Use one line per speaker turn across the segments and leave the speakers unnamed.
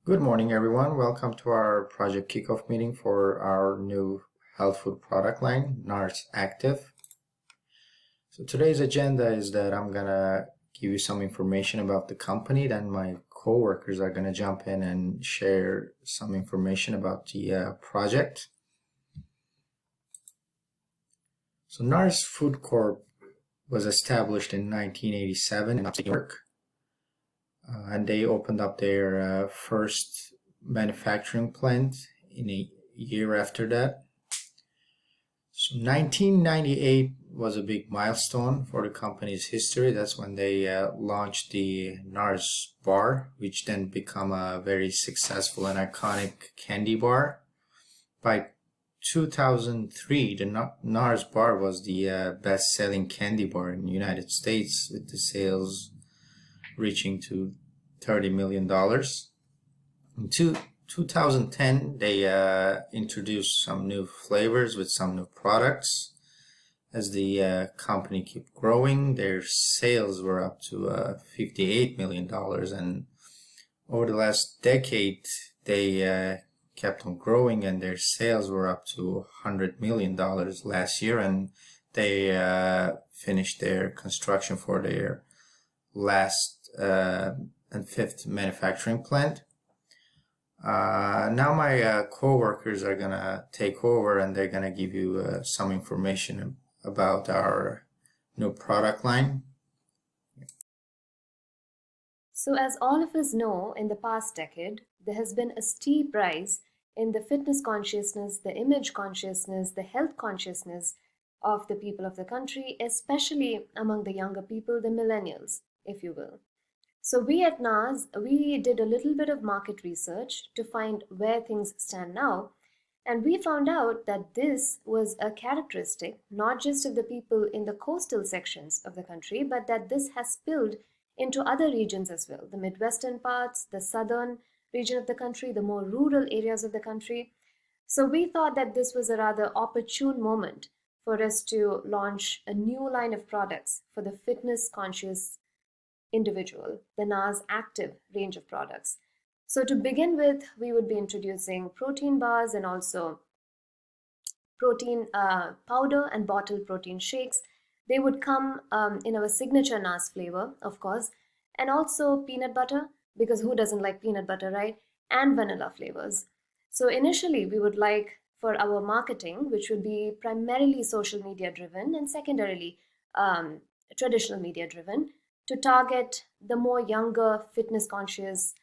Good morning, everyone. Welcome to our project kickoff meeting for our new health food product line, NARS Active. So today's agenda is that I'm gonna give you some information about the company, then my co-workers are gonna jump in and share some information about the project. So NARS Food Corp was established in 1987 in upstate New York. And they opened up their first manufacturing plant in a year after that. So 1998 was a big milestone for the company's history. That's when they launched the NARS bar, which then became a very successful and iconic candy bar. By 2003, the NARS bar was the best-selling candy bar in the United States, with the sales reaching to $30 million. In 2010, they introduced some new flavors with some new products. As the company kept growing, their sales were up to $58 million. And over the last decade, they kept on growing, and their sales were up to $100 million last year. And they finished their construction for their last and fifth manufacturing plant. Now my co-workers are gonna take over, and they're gonna give you some information about our new product line.
So as all of us know, in the past decade, there has been a steep rise in the fitness consciousness, the image consciousness, the health consciousness of the people of the country, especially among the younger people, the millennials, if you will. So we at NARS, we did a little bit of market research to find where things stand now. And we found out that this was a characteristic not just of the people in the coastal sections of the country, but that this has spilled into other regions as well, the Midwestern parts, the southern region of the country, the more rural areas of the country. So we thought that this was a rather opportune moment for us to launch a new line of products for the fitness conscious individual, the NARS Active range of products. So to begin with, we would be introducing protein bars and also protein powder and bottled protein shakes. They would come in our signature NARS flavor, of course, and also peanut butter, because who doesn't like peanut butter, right? And vanilla flavors. So initially, we would like for our marketing, which would be primarily social media driven and secondarily traditional media driven, to target the more younger, fitness conscious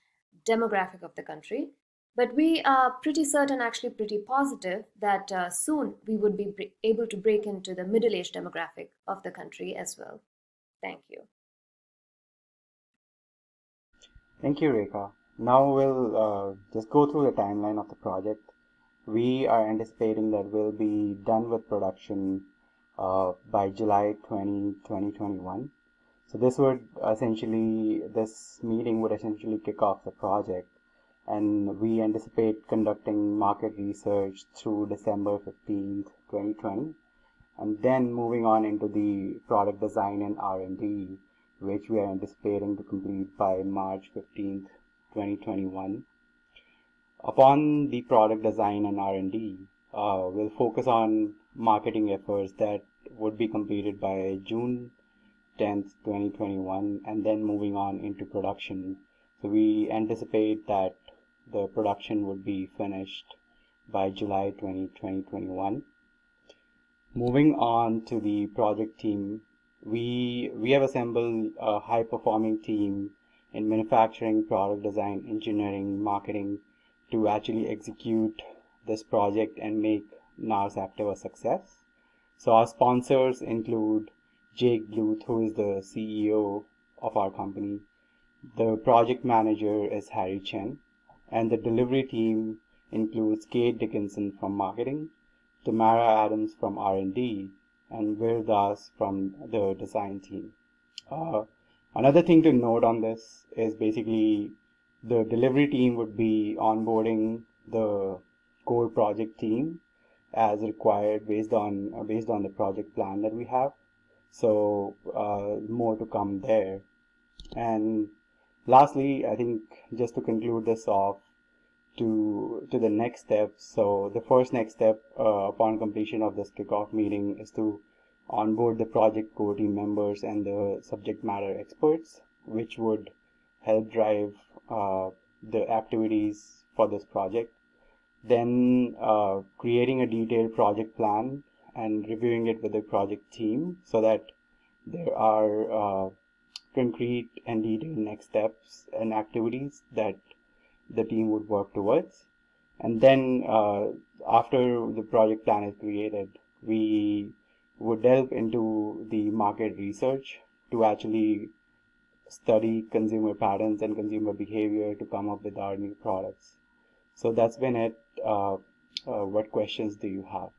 demographic of the country. But we are pretty certain, actually pretty positive, that soon we would be able to break into the middle-aged demographic of the country as well. Thank you.
Thank you, Rekha. Now we'll just go through the timeline of the project. We are anticipating that we'll be done with production by July 2021. So this meeting would essentially kick off the project, and we anticipate conducting market research through December 15th, 2020, and then moving on into the product design and R&D, which we are anticipating to complete by March 15th, 2021. Upon the product design and R&D, we'll focus on marketing efforts that would be completed by June 10th, 2021, and then moving on into production. So we anticipate that the production would be finished by July 2021. Moving on to the project team, we have assembled a high-performing team in manufacturing, product design, engineering, marketing to actually execute this project and make NARS Active a success. So our sponsors include Jake Bluth, who is the CEO of our company. The project manager is Harry Chen, and the delivery team includes Kate Dickinson from marketing, Tamara Adams from R&D, and Veer Das from the design team. Another thing to note on this is basically the delivery team would be onboarding the core project team as required based on the project plan that we have. So more to come there. And Lastly, I think just to conclude this off, to the next step. So the first next step upon completion of this kickoff meeting is to onboard the project core team members and the subject matter experts, which would help drive the activities for this project. Then creating a detailed project plan and reviewing it with the project team so that there are concrete and detailed next steps and activities that the team would work towards. And then after the project plan is created, we would delve into the market research to actually study consumer patterns and consumer behavior to come up with our new products. So that's been it. What questions do you have?